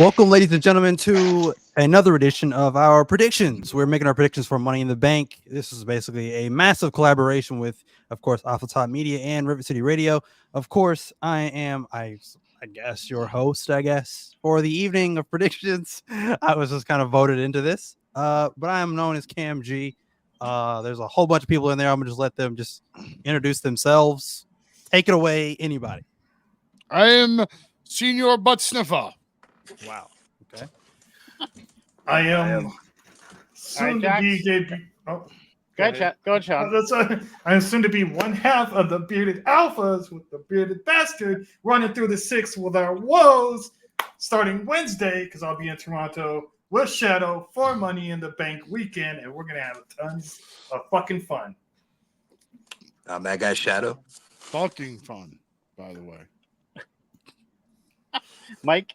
Welcome, ladies and gentlemen, to another edition of our predictions. We're making our predictions for Money in the Bank. This is basically a massive collaboration with, of course, Off the Top Media and River City Radio. Of course, I guess, your host, for the evening of predictions. I was just kind of voted into this, but I am known as Cam G. There's a whole bunch of people in there. I'm going to just let them just introduce themselves. Take it away, anybody. I am Senior Butt Sniffer. Wow. Okay. I am soon to be debut. Oh, go ahead, Sean. I am soon to be one half of the Bearded Alphas with the Bearded Bastard running through the six with our woes starting Wednesday because I'll be in Toronto with Shadow for Money in the Bank weekend and we're going to have tons of fucking fun. I'm that guy Shadow. Fucking fun, by the way. Mike?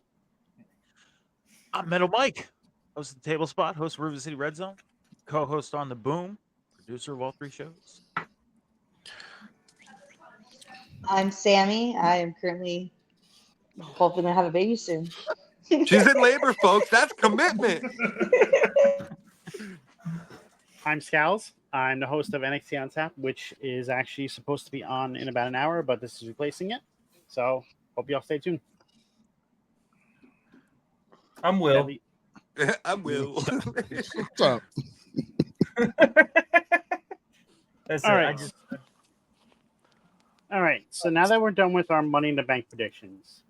I'm Metal Mike, host of the Table Spot, host of River City Red Zone, co-host on The Boom, producer of all three shows. I'm Sammy. I am currently hoping to have a baby soon. She's in labor, folks. That's commitment. I'm Scals. I'm the host of NXT on Tap, which is actually supposed to be on in about an hour, but this is replacing it. So hope you all stay tuned. I'm Will. I'm Will. What's up? That's All it. right. All right. So now that we're done with our Money in the Bank predictions,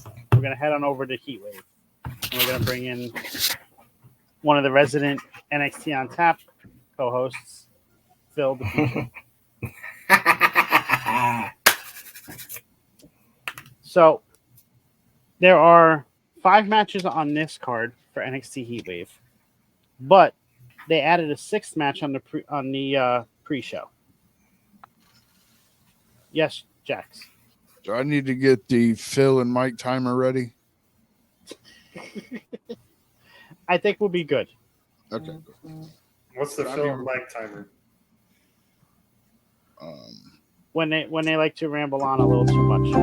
we're going to head on over to Heatwave. And we're going to bring in one of the resident NXT on Tap co-hosts, Phil the Future. So there are 5 matches on this card for NXT Heatwave, but they added a 6th match on the pre-show. Yes, Jax. Do I need to get the Phil and Mike timer ready? I think we'll be good. Okay. What's the Phil and Mike timer? When they like to ramble on a little too much.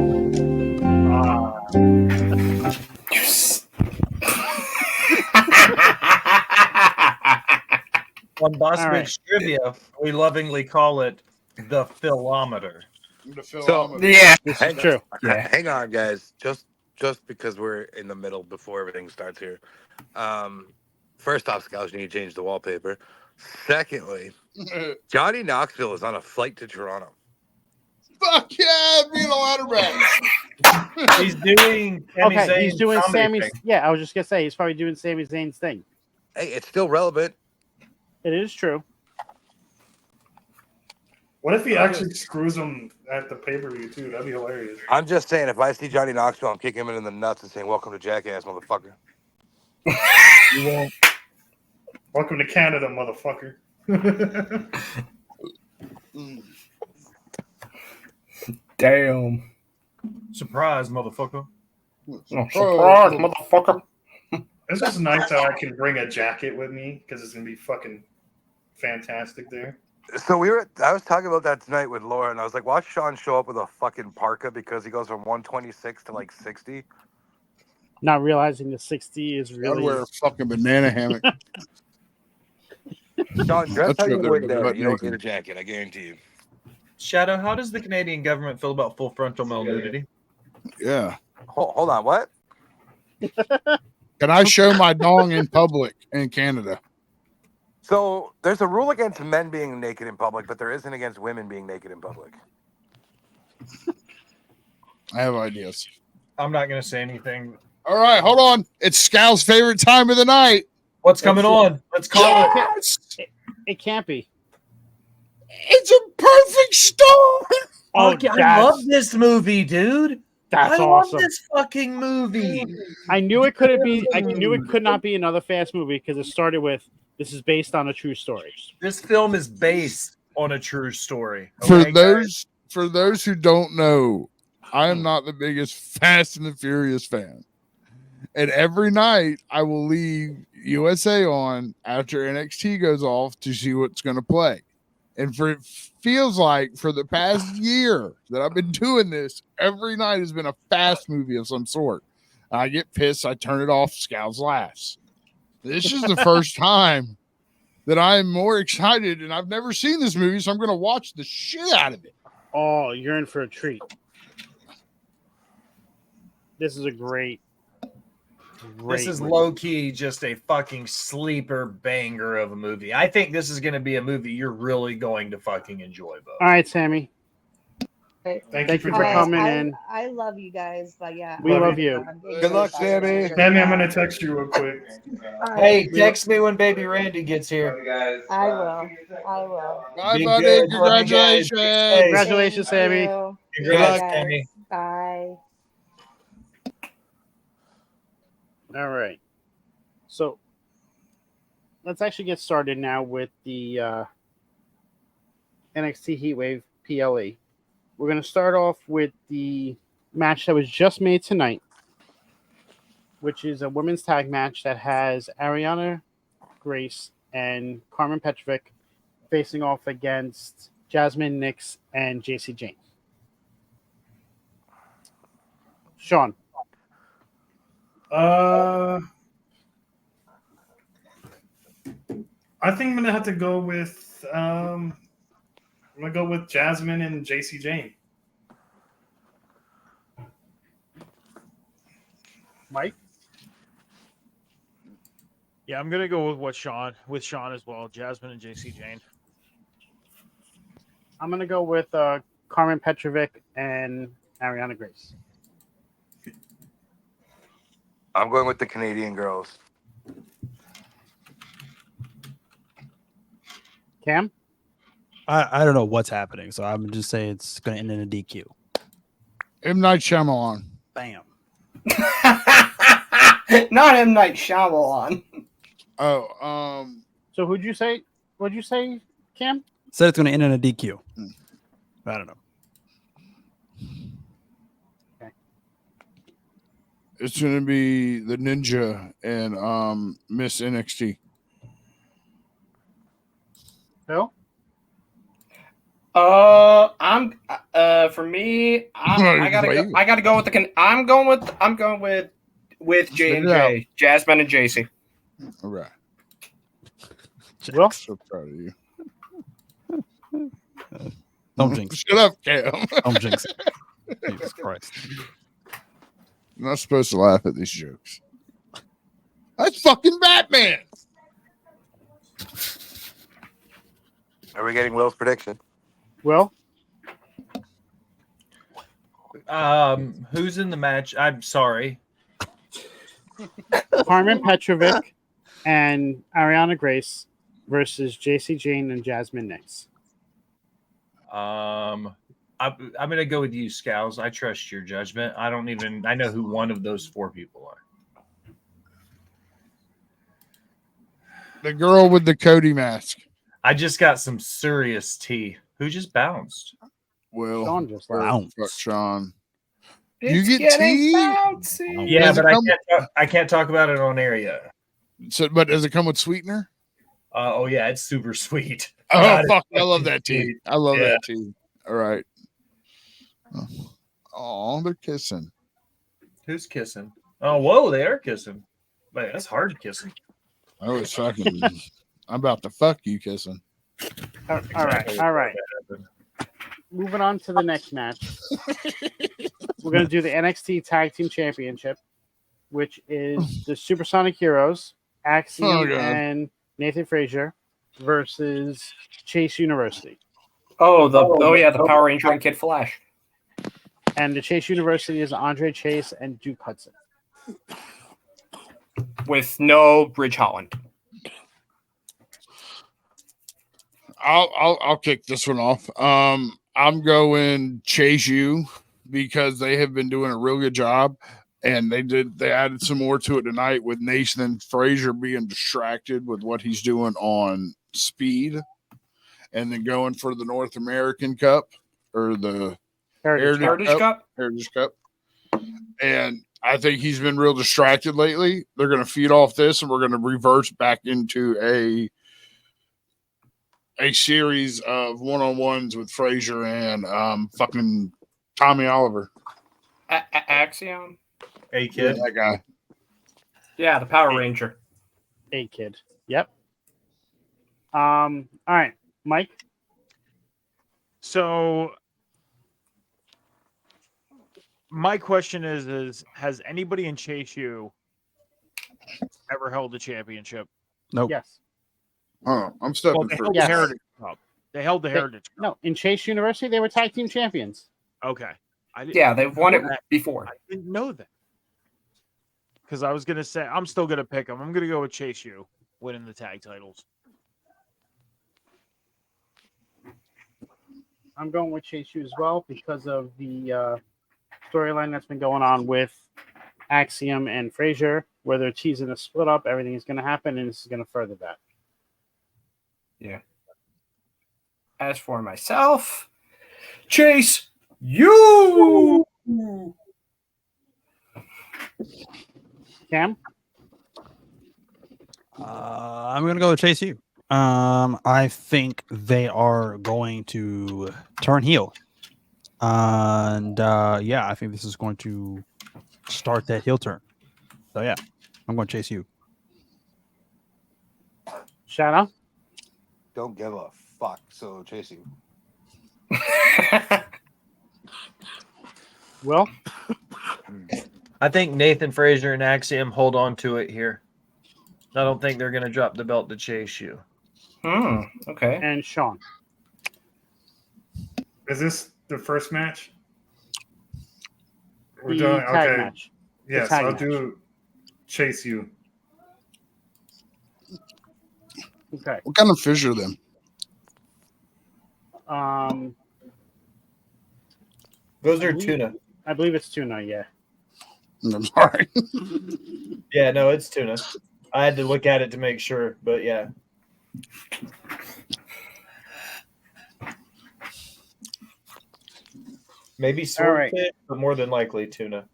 On Boss All Bridge Trivia, we lovingly call it the Philometer. Yeah, This is true. Hang on, guys. Just because we're in the middle before everything starts here. First off, Scouts, you need to change the wallpaper. Secondly, Johnny Knoxville is on a flight to Toronto. Fuck yeah, being a ladder match. He's doing Sami Okay, Zayn's he's doing comedy Sammy's. thing. Yeah, I was just gonna say he's probably doing Sami Zayn's thing. Hey, it's still relevant. It is true. What if he actually screws him at the pay-per-view too? That'd be hilarious. I'm just saying, if I see Johnny Knoxville, I'm kicking him in the nuts and saying, "Welcome to Jackass, motherfucker." You won't. Welcome to Canada, motherfucker. Damn. Surprise, motherfucker. Surprise, motherfucker. It's just nice how I can bring a jacket with me because it's gonna be fucking fantastic there. So I was talking about that tonight with Laura, and I was like, watch Sean show up with a fucking parka because he goes from 126 to like 60. Not realizing the 60 is I'd really. wear a fucking banana hammock. Sean, dress That's how you what would they're there. butt You don't naked. need a jacket, I guarantee you. Shadow, how does the Canadian government feel about full frontal male nudity? Yeah. Hold on, what? Can I show my dong in public in Canada? So there's a rule against men being naked in public, but there isn't against women being naked in public. I have ideas. I'm not going to say anything. All right, hold on. It's Scal's favorite time of the night. What's coming on? Let's call it. Yes! It can't be. It's a perfect storm. Oh, I love this movie, dude. That's I awesome. love this fucking movie. I knew it couldn't be. I knew it could not be another fast movie because it started with "This is based on a true story." This film is based on a true story. For Okay, guys? those who don't know, I am not the biggest Fast and the Furious fan. And every night I will leave USA on after NXT goes off to see what's going to play. And it feels like for the past year that I've been doing this, every night has been a fast movie of some sort. I get pissed. I turn it off. Scowls laughs. This is the first time that I am more excited, and I've never seen this movie, so I'm going to watch the shit out of it. Oh, you're in for a treat. This is a great This is movie. low key just a fucking sleeper banger of a movie. I think this is going to be a movie you're really going to fucking enjoy, Bo. All right, Sammy. Thank you for joining us. coming in. I love you guys, but yeah. We love you. Good luck, Sammy. Sammy, I'm gonna text you real quick. Hey, text me when baby Randy gets here. I will. I will. Bye, Be buddy. good. Love you guys. Congratulations. Hey, Congratulations, Thank Sammy. you. Congrats, Bye, Sammy. guys. Bye. All right. So let's actually get started now with the NXT Heatwave PLE. We're going to start off with the match that was just made tonight, which is a women's tag match that has Ariana Grace and Carmen Petrovic facing off against Jasmine Nix and JC Jane. Sean. I think I'm gonna have to go with Jasmine and JC Jane. Mike? Yeah, I'm gonna go with Sean as well. Jasmine and JC Jane. I'm going to go with Carmen Petrovic and Ariana Grace. I'm going with the Canadian girls. Cam? I don't know what's happening, so I'm just saying it's going to end in a DQ. M. Night Shyamalan. Bam. Not M. Night Shyamalan. Oh, So who'd you say? What'd you say, Cam? Said it's going to end in a DQ. I don't know. it's going to be the Ninja and Miss NXT. Phil? I'm for me, I gotta go with I'm going with J and J, Jasmine and JC. All right. Will? So proud of you. Don't jinx. Shut up, Cam. Don't jinx it. Jesus Christ. I'm not supposed to laugh at these jokes. That's fucking Batman. Are we getting Will's prediction? Will? Who's in the match? I'm sorry. Carmen Petrovic and Ariana Grace versus JC Jane and Jasmine Nix. I'm gonna go with you, Scows. I trust your judgment. I know who one of those four people are. The girl with the Cody mask. I just got some serious tea. Who just bounced? Will. Sean just bounced. Fuck Sean. It's You get tea? bouncy. Yeah, Does it but come- I can't talk about it on air yet. So, but does it come with sweetener? Oh yeah, it's super sweet. Oh God, fuck! it's I love fucking that tea. sweet. I love Yeah. that tea. All right. Oh, they're kissing. Who's kissing? Oh, whoa, they are kissing. Man, that's hard kissing. Oh, it's fucking. I'm about to fuck you kissing. All right. Moving on to the next match. We're going to do the NXT Tag Team Championship, which is the Supersonic Heroes, Axiom Oh, God. and Nathan Frazier versus Chase University. The Power Ranger and Kid Flash. And the Chase University is Andre Chase and Duke Hudson. With no Ridge Holland. I'll kick this one off. I'm going Chase U because they have been doing a real good job, and they added some more to it tonight with Nathan Frazier being distracted with what he's doing on speed, and then going for the North American Cup or the Heritage Cup. Heritage Cup. And I think he's been real distracted lately. They're going to feed off this, and we're going to reverse back into a series of one-on-ones with Frazier and fucking Tommy Oliver. Axiom. A-Kid. That guy. Yeah, the Power Ranger. A-Kid. Yep. All right, Mike. So my question is has anybody in Chase U ever held a championship? Nope. Yes. Oh, I'm Well, stepping they for held Yes. the Heritage Cup. They held the Heritage Cup. No, in Chase University, they were tag team champions. Okay. Yeah, they've won it I before. didn't know that. Because I was going to say, I'm still going to pick them. I'm going to go with Chase U winning the tag titles. I'm going with Chase U as well because of the storyline that's been going on with Axiom and Frazier, where they're teasing a split up. Everything is going to happen, and this is going to further that. Yeah. As for myself, Chase U. Cam? I'm gonna go with Chase U. I think they are going to turn heel, and yeah, I think this is going to start that heel turn. So yeah, I'm going to Chase U. Shadow? Don't give a fuck. So chasing. Will? I think Nathan Frazier and Axiom hold on to it here. I don't think they're going to drop the belt to Chase U. Okay. And Sean? Is this the first match? We're The doing tag okay. match. The Yes, tag I'll match. do Chase U. Okay. What kind of fish are them? Those are tuna. I believe it's tuna, yeah. I'm sorry. Yeah, no, it's tuna. I had to look at it to make sure, but yeah. Maybe swordfish, but more than likely tuna.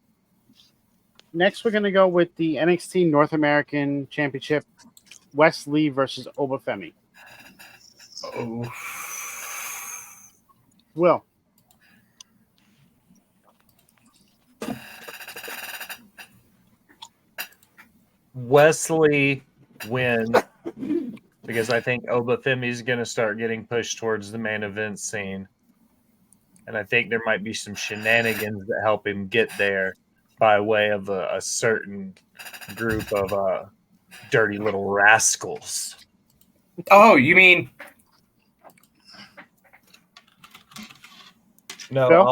Next, we're going to go with the NXT North American Championship, Wes Lee versus Obafemi. Oh. Will? Wesley wins because I think Obafemi is going to start getting pushed towards the main event scene. And I think there might be some shenanigans that help him get there by way of a certain group of dirty little rascals. Oh, you mean No, Phil?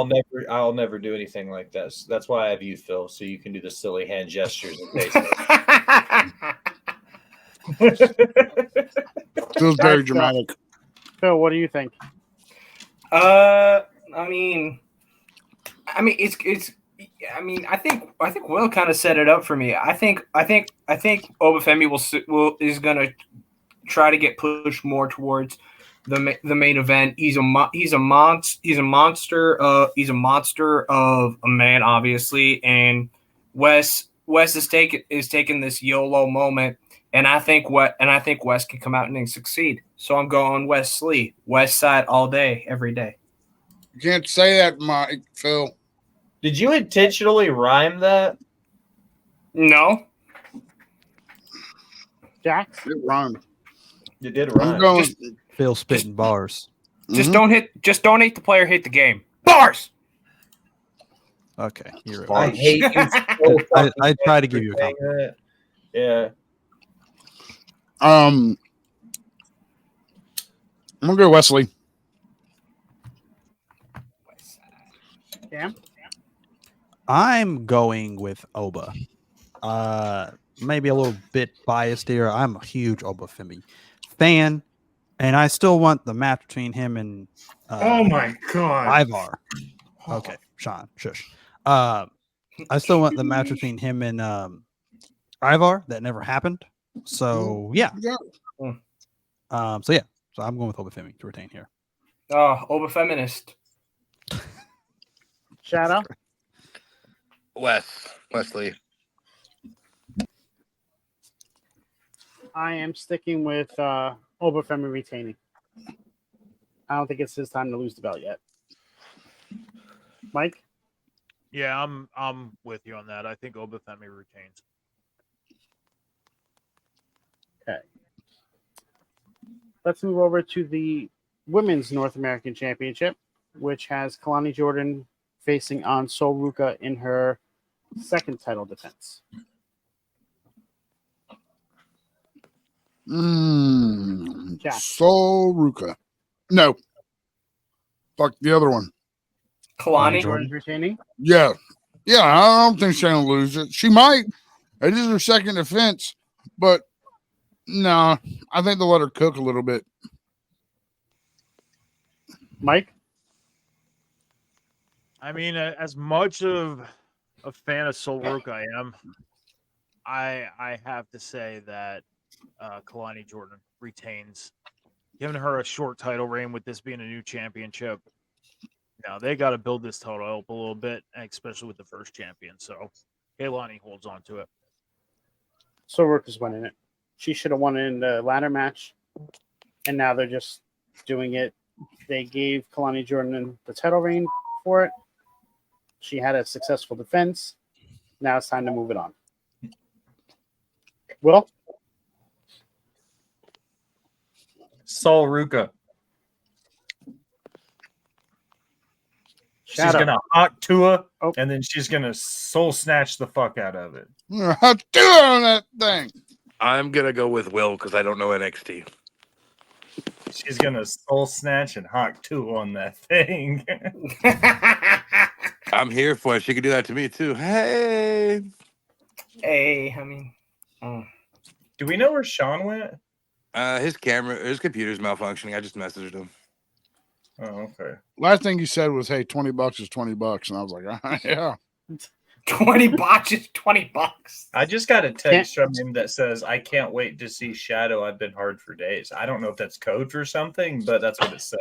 I'll never do anything like this. That's why I have you, Phil, so you can do the silly hand gestures in case. Feels very dramatic. Phil, what do you think? I mean, it's. I think Will kind of set it up for me. I think Obafemi is gonna try to get pushed more towards the main event. He's a monster of a man, obviously, and Wes is taking this YOLO moment, and I think Wes can come out and succeed. So I'm going Wesley, West Side all day, every day. You can't say that, Mike, Phil. Did you intentionally rhyme that? No. Jax? It rhymed. You did rhyme. I'm going. Phil spitting bars. Just don't hate the player, hate the game. Bars. Okay, you're I right. hate you. I try to give you a compliment. Yeah. I'm gonna go Wesley. Cam? I'm going with Oba. Maybe a little bit biased here. I'm a huge Obafemi fan, and I still want the match between him and Oh my god. Ivar. Okay, Sean, shush. I still want the match between him and Ivar that never happened. So yeah. So I'm going with Obafemi to retain here. Oh, Obafeminist. Shadow? Wesley. I am sticking with Obafemi retaining. I don't think it's his time to lose the belt yet. Mike? Yeah, I'm with you on that. I think Obafemi retains. Okay. Let's move over to the Women's North American Championship, which has Kalani Jordan facing on Sol Ruka in her second title defense. Jack. Sol Ruka. No. Fuck the other one. Kalani. Jordan's retaining. Yeah. Yeah, I don't think she's going to lose it. She might. It is her second defense, but no, I think they'll let her cook a little bit. Mike? I mean, as much of a fan of Sol Ruka I am, I have to say that Kalani Jordan retains. Giving her a short title reign with this being a new championship. Now they got to build this title up a little bit, especially with the first champion. So Kalani holds on to it. Sol Ruka's winning it. She should have won it in the ladder match, and now they're just doing it. They gave Kalani Jordan the title reign for it. She had a successful defense. Now it's time to move it on. Will? Sol Ruka. She's going to hawk Tua, and then she's going to soul snatch the fuck out of it. Hawk Tua on that thing. I'm going to go with Will because I don't know NXT. She's going to soul snatch and hawk Tua on that thing. I'm here for it. She could do that to me too. Hey. Hey, I mean. Do we know where Sean went? His computer's malfunctioning. I just messaged him. Oh, okay. Last thing he said was, "Hey, $20 is $20," and I was like, "Yeah." $20 is $20. I just got a text from him that says, "I can't wait to see Shadow. I've been hard for days." I don't know if that's code for something, but that's what it said.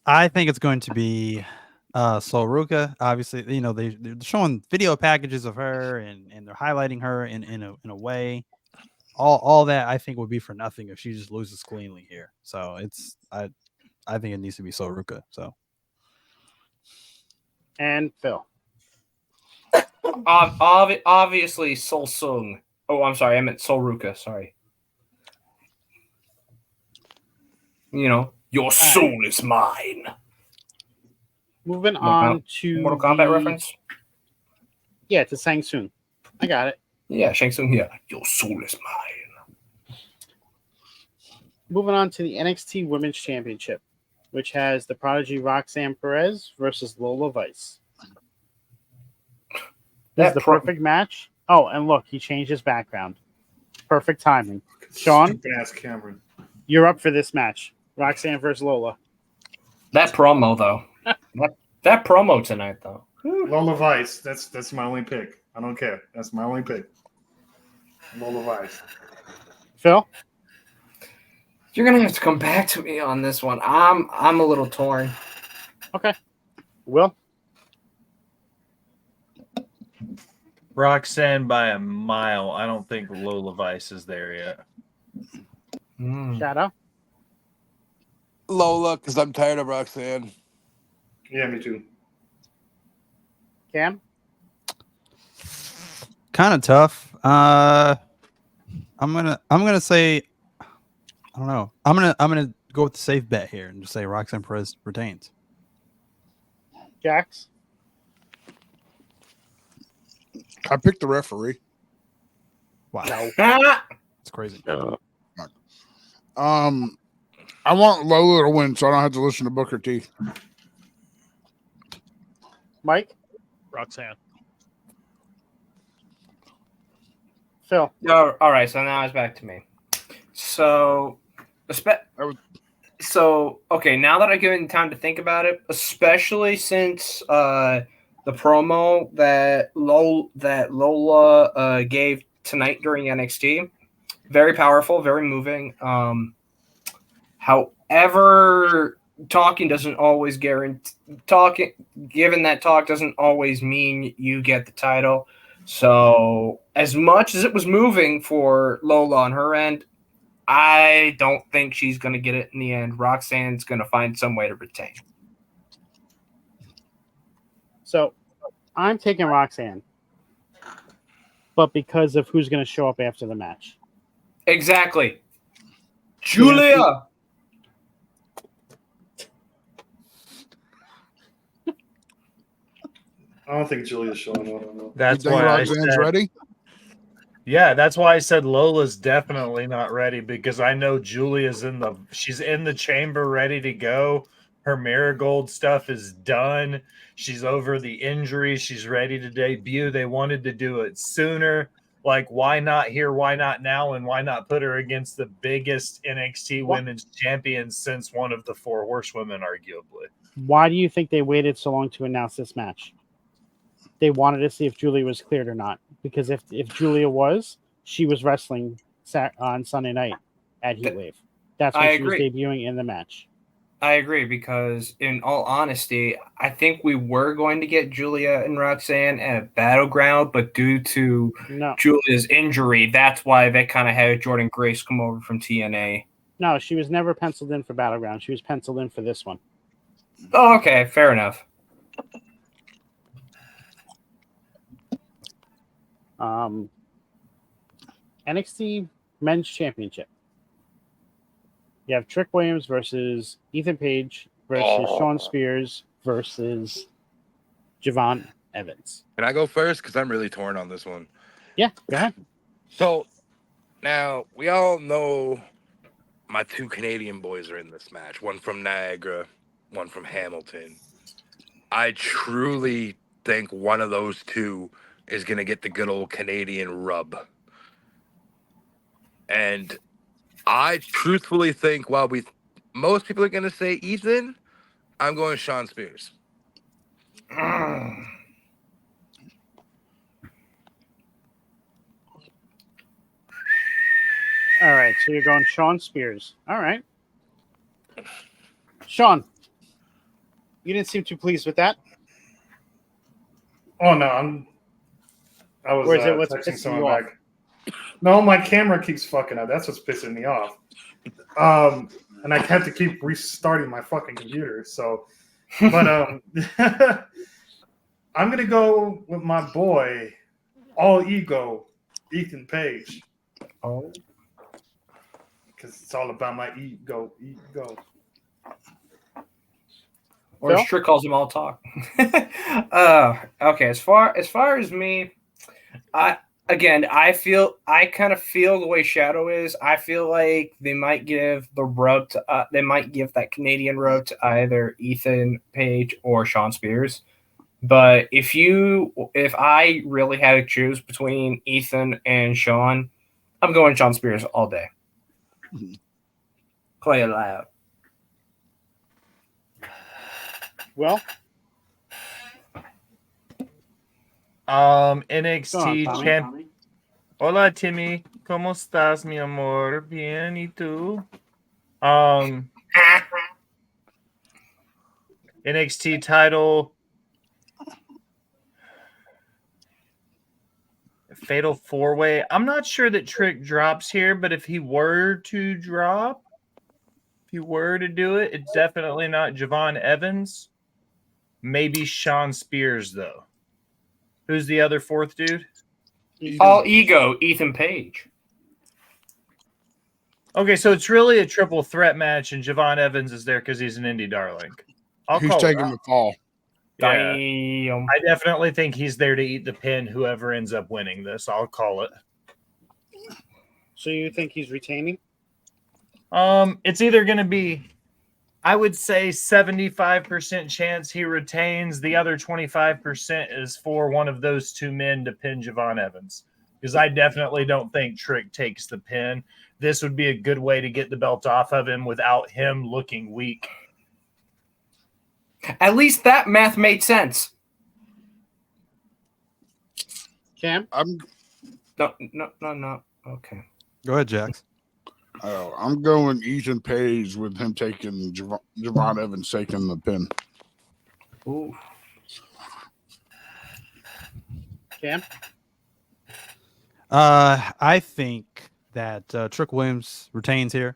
I think it's going to be Sol Ruka. Obviously, you know they're showing video packages of her and they're highlighting her in a way. All that I think would be for nothing if she just loses cleanly here. So I think it needs to be Sol Ruka. So and Phil. Obviously, Sol Sung. Oh, I'm sorry. I meant Sol Ruka. Sorry. You know, your soul is mine. Moving on to Mortal Kombat reference? Yeah, it's a Shang Tsung. I got it. Yeah, Shang Tsung here. Your soul is mine. Moving on to the NXT Women's Championship, which has the Prodigy Roxanne Perez versus Lola Vice. This is the perfect match. Oh, and look, he changed his background. Perfect timing. Sean, Stupid-ass Cameron. You're up for this match. Roxanne versus Lola. That promo, though. that promo tonight, though. Lola Vice. That's my only pick. I don't care. That's my only pick. Lola Vice. Phil? You're gonna have to come back to me on this one. I'm a little torn. Okay. Will? Roxanne by a mile. I don't think Lola Vice is there yet. Shadow? Lola, because I'm tired of Roxanne. Yeah, me too. Cam? kind of tough. I'm gonna say I don't know. I'm gonna go with the safe bet here and just say Roxanne Perez retains. Jax? I picked the referee. Wow, it's crazy. I want Lola to win, so I don't have to listen to Booker T. Mike? Roxanne. Phil? All right, so now it's back to me. So, okay, now that I've given time to think about it, especially since the promo that Lola gave tonight during NXT, very powerful, very moving. However, talking doesn't always giving that talk doesn't always mean you get the title. So as much as it was moving for Lola on her end, I don't think she's going to get it in the end. Roxanne's going to find some way to retain. So I'm taking Roxanne, but because of who's going to show up after the match. Exactly. Julia. I don't think Julia's showing up. That's you think why I Roxanne's said, ready? yeah, that's why I said Lola's definitely not ready, because I know Julia's she's in the chamber ready to go. Her Marigold stuff is done. She's over the injury. She's ready to debut. They wanted to do it sooner. Like, why not here? Why not now? And why not put her against the biggest NXT women's champion since one of the 4 horsewomen, arguably? Why do you think they waited so long to announce this match? They wanted to see if Julia was cleared or not. Because if Julia was, she was wrestling on Sunday night at Heatwave. That's when she was debuting in the match. I agree, because in all honesty, I think we were going to get Julia and Roxanne at Battleground, but due to Julia's injury, that's why they kind of had Jordan Grace come over from TNA. No, she was never penciled in for Battleground. She was penciled in for this one. Oh, okay. Fair enough. NXT Men's Championship. You have Trick Williams versus Ethan Page versus Sean Spears versus Javon Evans. Can I go first? Because I'm really torn on this one. Yeah, go ahead. So now we all know my 2 Canadian boys are in this match. One from Niagara, one from Hamilton. I truly think one of those 2 is going to get the good old Canadian rub. And I truthfully think most people are going to say Ethan, I'm going Sean Spears. All right, so you're going Sean Spears. All right. Sean, you didn't seem too pleased with that. Oh, no. I was texting someone back. No, my camera keeps fucking up. That's what's pissing me off. And I have to keep restarting my fucking computer. So, but I'm gonna go with my boy, all ego, Ethan Page. Oh, because it's all about my ego. Or as Trick calls him, all talk. Okay, as far as me, I kind of feel the way Shadow is. I feel like they might give that Canadian rub to either Ethan Page or Sean Spears. But if I really had to choose between Ethan and Sean, I'm going Sean Spears all day. Play it loud. Well, NXT Champ. Hola, Timmy. ¿Cómo estás, mi amor? Bien, ¿y tú? NXT title. Fatal 4-way. I'm not sure that Trick drops here, but if he were to do it, it's definitely not Javon Evans. Maybe Sean Spears, though. Who's the other 4th dude? All ego, Ethan Page. Okay, so it's really a triple threat match, and Javon Evans is there because he's an indie darling. He's taking the fall. Yeah. I definitely think he's there to eat the pin, whoever ends up winning this. I'll call it. So you think he's retaining? It's either going to be, I would say 75% chance he retains. The other 25% is for one of those 2 men to pin Javon Evans. Because I definitely don't think Trick takes the pin. This would be a good way to get the belt off of him without him looking weak. At least that math made sense. Cam? No. Okay. Go ahead, Jax. I'm going Ethan Page with him taking Javon Evans taking the pin. Ooh. Cam? I think that Trick Williams retains here.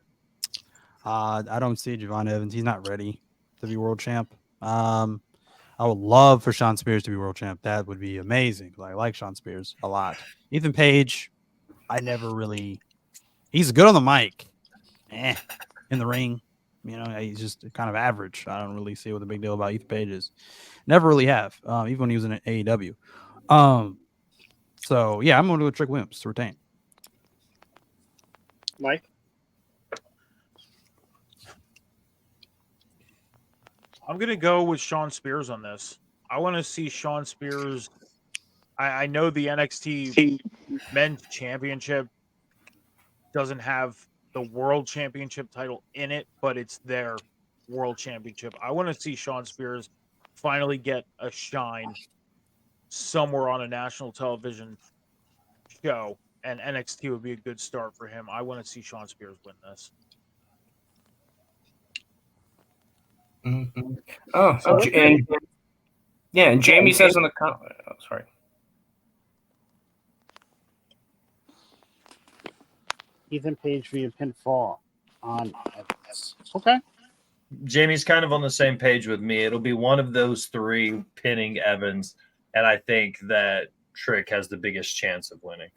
I don't see Javon Evans. He's not ready to be world champ. I would love for Sean Spears to be world champ. That would be amazing. I like Sean Spears a lot. Ethan Page, I never really. He's good on the mic. In the ring, he's just kind of average. I don't really see what the big deal about Ethan Page is. Never really have, even when he was in AEW. So yeah, I'm going to go with Trick Williams to retain. Mike? I'm going to go with Sean Spears on this. I want to see Sean Spears. I know the NXT Men's Championship doesn't have the World Championship title in it, but it's their World Championship. I want to see Sean Spears finally get a shine somewhere on a national television show, and NXT would be a good start for him. I want to see Sean Spears win this. Mm-hmm. And Jamie says in the comment. Oh, sorry. Ethan Page via pinfall on Evans. Okay. Jamie's kind of on the same page with me. It'll be one of those three pinning Evans, and I think that Trick has the biggest chance of winning.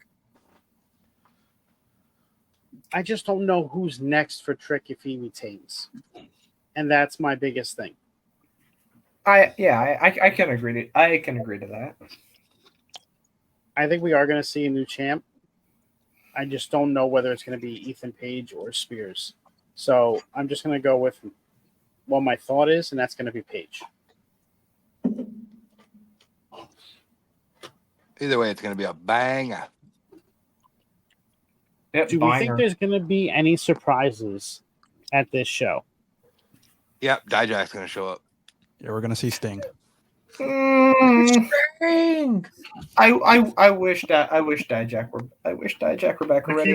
I just don't know who's next for Trick if he retains. And that's my biggest thing. I can agree to that. I think we are going to see a new champ. I just don't know whether it's going to be Ethan Page or Spears. So I'm just going to go with what my thought is, and that's going to be Page. Either way, it's going to be a banger. Yep, Do we think there's going to be any surprises at this show? Yep, Dijak's going to show up. Yeah, we're going to see Sting. Sting. I wish Dijak were back already.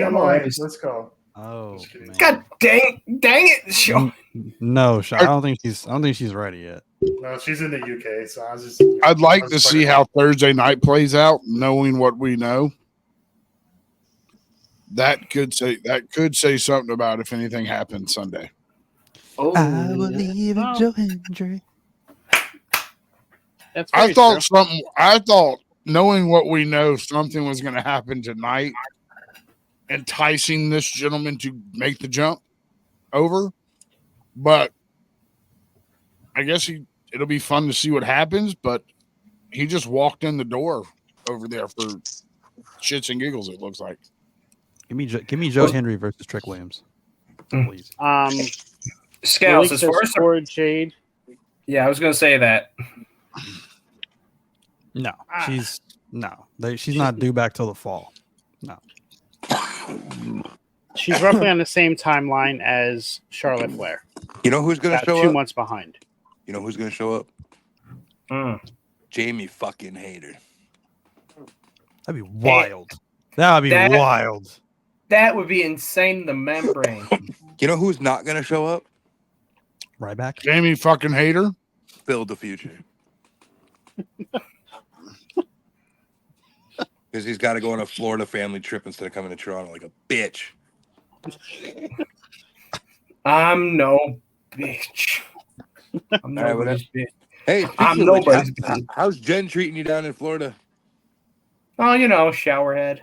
Let's go. Oh, man. God dang it, show. No, I don't think she's ready yet. No, she's in the UK, so I'd like to see how Thursday night plays out, knowing what we know. That could say something about if anything happens Sunday. Oh, I believe in Joe Hendry. I thought knowing what we know, something was going to happen tonight, enticing this gentleman to make the jump over. But I guess it'll be fun to see what happens. But he just walked in the door over there for shits and giggles. It looks like. Give me Joe Hendry versus Trick Williams, please. Scales as far as Jade. Yeah, I was going to say that. No, she's not due back till the fall. No, she's roughly on the same timeline as Charlotte Flair. You know who's going to show up? 2 months behind. You know who's going to show up? Jamie fucking Hayter. That'd be wild. That would be wild. That would be insane. The membrane. You know who's not going to show up? Ryback. Jamie fucking Hayter. Build the future. Because he's got to go on a Florida family trip instead of coming to Toronto like a bitch. I'm no bitch. I'm nobody's bitch. Hey, I'm nobody's bitch. How's Jen treating you down in Florida? Oh, showerhead.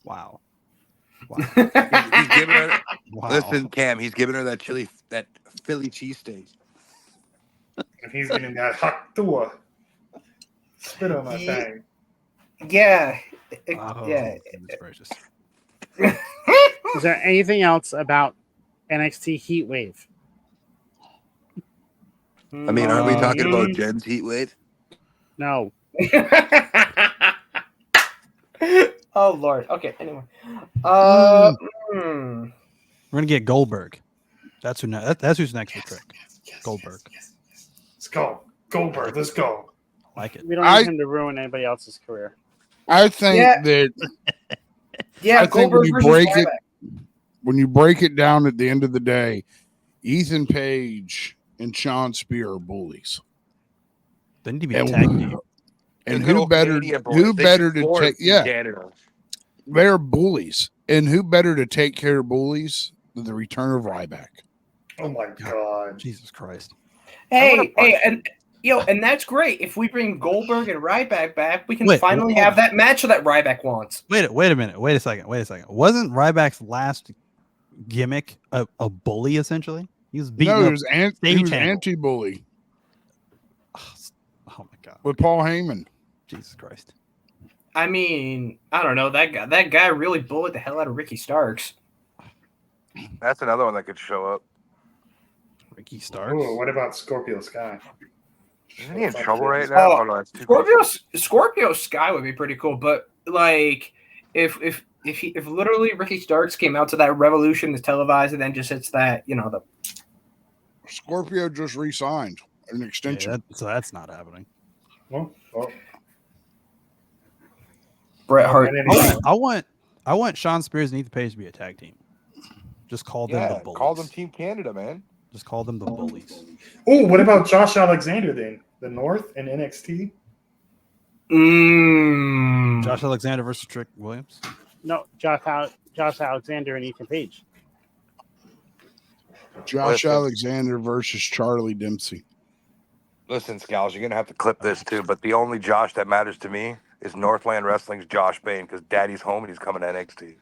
Wow. He's giving her. Wow. Listen, Cam, he's giving her that Philly cheesesteak. And he's getting that hot door. Spit on that thing. Yeah. Yeah. Gracious. Is there anything else about NXT Heatwave? I mean, aren't we talking about Jen's Heatwave? No. Oh Lord. Okay. Anyway, we're gonna get Goldberg. That's who's next for Trick. Goldberg. Let's go, Goldberg. Let's go. I like it. We don't need him to ruin anybody else's career. I think that. Yeah, I think Goldberg when you break it down at the end of the day, Ethan Page and Sean Spear are bullies. They need to be a tag team. And who better to take? Yeah. They're bullies. And who better to take care of bullies than the return of Ryback? Oh my God. Jesus Christ. Hey, and that's great. If we bring Goldberg and Ryback back, we can Wait, finally hold have on. that match that Ryback wants. Wait a minute. Wait a second. Wasn't Ryback's last gimmick a bully essentially? He was beating No, up he was anti-bully Oh my God. with Paul Heyman. Jesus Christ. I mean, I don't know. That guy really bullied the hell out of Ricky Starks. That's another one that could show up. Ricky Starks. Ooh, what about Scorpio Sky? Isn't he in trouble right now? No, that's too close. Scorpio Sky would be pretty cool, but like if literally Ricky Starks came out to that Revolution is televised and then just hits that, the Scorpio just re-signed an extension. Yeah, so that's not happening. Well, Bret Hart. I want Sean Spears and Ethan Page to be a tag team. Just call them the bullies. Call them Team Canada, man. Just call them the bullies. oh, what about Josh Alexander then? The North and NXT? Josh Alexander versus Trick Williams. No, Josh Alexander and Ethan Page. Josh Alexander versus Charlie Dempsey. Listen, Scals, you're going to have to clip this too, but the only Josh that matters to me is Northland Wrestling's Josh Bain because Daddy's home and he's coming to NXT.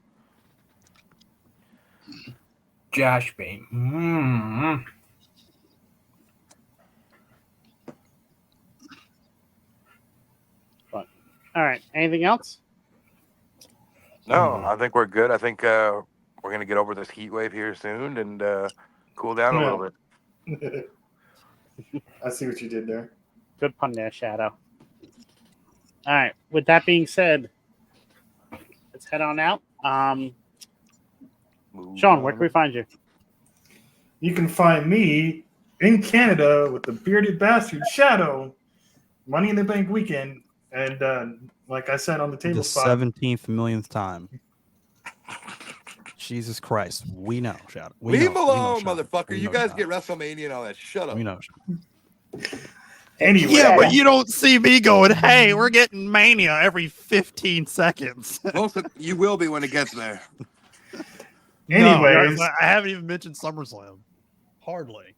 Josh Bain. All right. Anything else? No, I think we're good. I think we're going to get over this heat wave here soon and cool down a little bit. I see what you did there. Good pun there, Shadow. All right. With that being said, let's head on out. Sean, where can we find you? You can find me in Canada with the bearded bastard Shadow, Money in the Bank weekend, and like I said on the table The spot, 17th millionth time. Jesus Christ, we know, Shadow. Leave him alone, motherfucker. You guys get WrestleMania and all that. Shut up. We know. Anyway, Yeah, but you don't see me going, hey, we're getting Mania every 15 seconds. You will be when it gets there. Anyways, I haven't even mentioned SummerSlam. Hardly.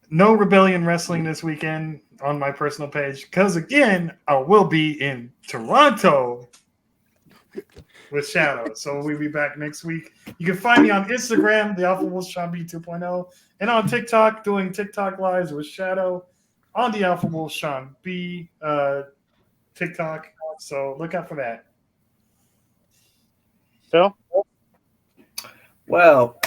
no Rebellion Wrestling this weekend on my personal page because, again, I will be in Toronto with Shadow. So we'll be back next week. You can find me on Instagram, the Alpha Wolf Sean B 2.0, and on TikTok, doing TikTok lives with Shadow on the Alpha Wolf Sean B TikTok. So look out for that. Phil? Well,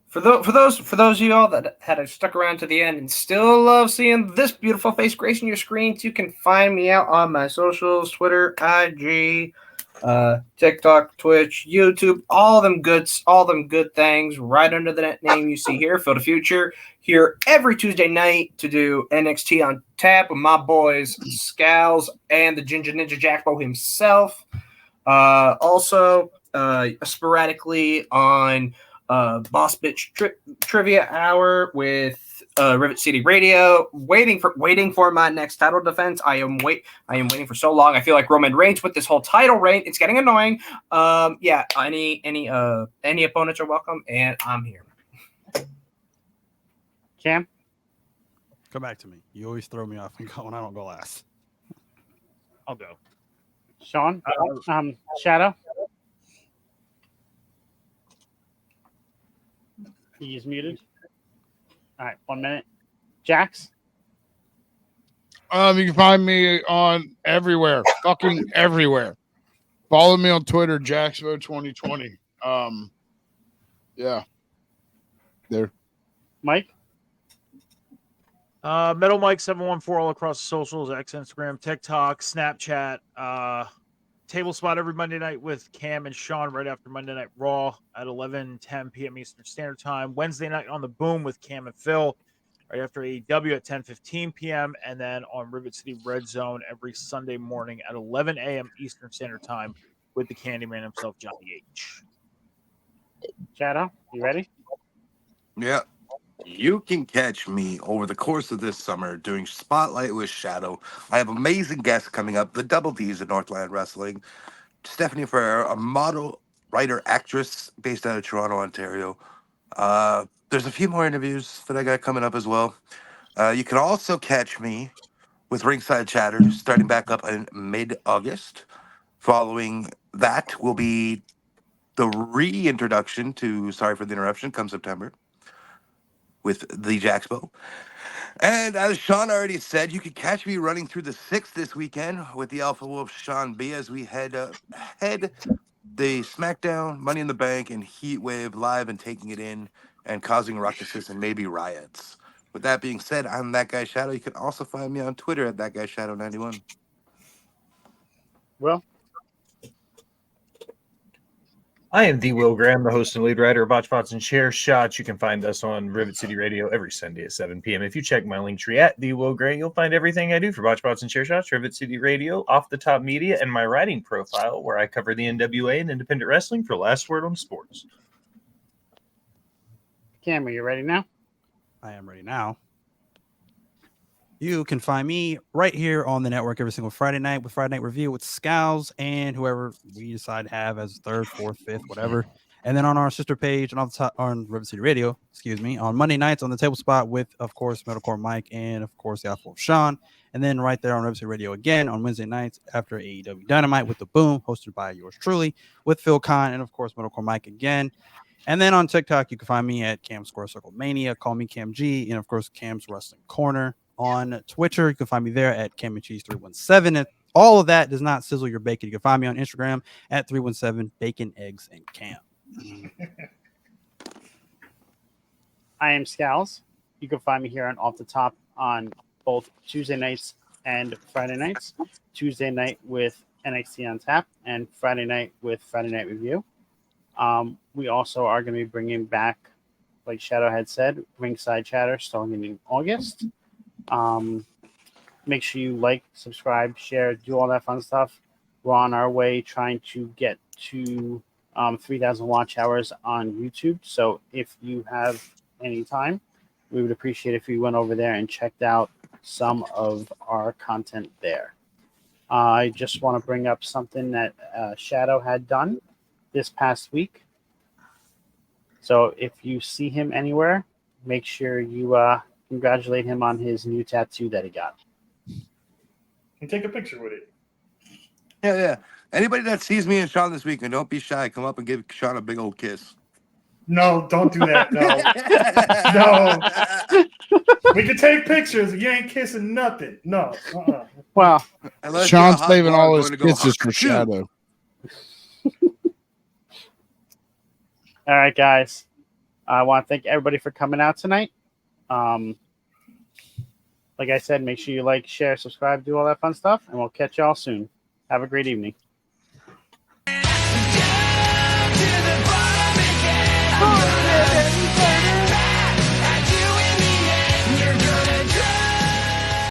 for those of y'all that had stuck around to the end and still love seeing this beautiful face gracing your screens, you can find me out on my socials: Twitter, IG, TikTok, Twitch, YouTube, all them good things right under the name you see here. Phil the Future here every Tuesday night to do NXT on tap with my boys Scals and the Ginger Ninja Jackbo himself. Also, sporadically on Boss Bitch Trivia Hour with Rivet City Radio. Waiting for my next title defense. I am waiting for so long. I feel like Roman Reigns with this whole title reign. It's getting annoying. Yeah. Any opponents are welcome, and I'm here. Cam? Come back to me. You always throw me off when I don't go last. I'll go. Sean? Shadow? He's muted. All right, 1 minute. Jax? You can find me on everywhere, fucking everywhere. Follow me on Twitter, Jaxvo2020. Yeah. There. Mike? Metal Mike 714 all across the socials, X, Instagram, TikTok, Snapchat, Table Spot every Monday night with Cam and Sean right after Monday Night Raw at 11:10 p.m. Eastern Standard Time. Wednesday night on the Boom with Cam and Phil right after AEW at 10:15 p.m. And then on Rivet City Red Zone every Sunday morning at 11 a.m. Eastern Standard Time with the Candyman himself, Johnny H. Shadow, you ready? Yeah. You can catch me over the course of this summer doing Spotlight with Shadow. I have amazing guests coming up. The Double D's of Northland Wrestling. Stephanie Ferrer, a model, writer, actress based out of Toronto, Ontario. There's a few more interviews that I got coming up as well. You can also catch me with Ringside Chatter starting back up in mid-August. Following that will be the reintroduction to Sorry for the Interruption come September with the Jaxpo. And as Sean already said, you can catch me running through the 6th this weekend with the Alpha Wolf Sean B as we head the SmackDown, Money in the Bank, and Heatwave live and taking it in and causing ruckuses and maybe riots. With that being said, I'm That Guy Shadow. You can also find me on Twitter at That Guy Shadow 91. Well, I am the Will Graham, the host and lead writer of Botch Bots and Chair Shots. You can find us on Rivet City Radio every Sunday at 7 p.m. If you check my link tree at the Will Graham, you'll find everything I do for Botch Bots and Chair Shots, Rivet City Radio, Off the Top Media, and my writing profile where I cover the NWA and independent wrestling for Last Word on Sports. Cam, are you ready now? I am ready now. You can find me right here on the network every single Friday night with Friday Night Review with Scows and whoever we decide to have as third, fourth, fifth, whatever. And then on our sister page and on Rivet City Radio, on Monday nights on the table spot with, of course, Metalcore Mike and, of course, the Alpha Wolf Sean. And then right there on Rivet City Radio again on Wednesday nights after AEW Dynamite with The Boom, hosted by yours truly with Phil Khan and, of course, Metalcore Mike again. And then on TikTok, you can find me at Cam Square Circle Mania. Call me Cam G. And, of course, Cam's Wrestling Corner. On Twitter, you can find me there at Cam and Cheese 317. If all of that does not sizzle your bacon, you can find me on Instagram at 317 Bacon, Eggs, and Cam. I am Scals. You can find me here on Off the Top on both Tuesday nights and Friday nights. Tuesday night with NXT on Tap and Friday night with Friday Night Review. We also are going to be bringing back, like Shadow had said, Ringside Chatter starting in August. Make sure you like, subscribe, share, do all that fun stuff. We're on our way trying to get to 3,000 watch hours on YouTube. So if you have any time, we would appreciate if you went over there and checked out some of our content there. I just want to bring up something that Shadow had done this past week. So if you see him anywhere, make sure you congratulate him on his new tattoo that he got. And take a picture with it. Yeah. Anybody that sees me and Sean this weekend, don't be shy. Come up and give Sean a big old kiss. No, don't do that. No. We can take pictures. You ain't kissing nothing. No. Well, Unless Sean's you're a hot saving dog all going his to go kisses for shoot. Shadow. all right, guys. I want to thank everybody for coming out tonight. Like I said, make sure you like, share, subscribe, do all that fun stuff, and we'll catch y'all soon. Have a great evening.